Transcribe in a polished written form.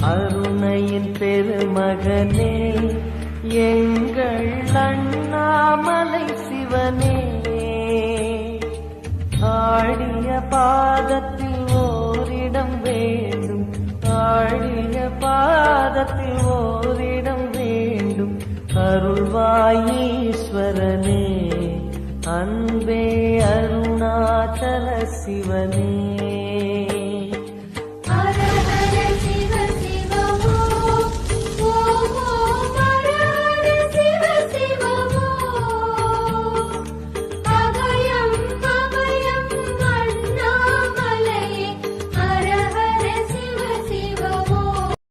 அருணையின் பெருமகனே எங்கள் அண்ணாமலை சிவனே, ஆடிய பாதத்தில் ஓரிடம் வேண்டும், ஆடிய பாதத்தில் ஓரிடம் வேண்டும். அருள்வாயீஸ்வரனே, அன்பே அருணாச்சல சிவனே.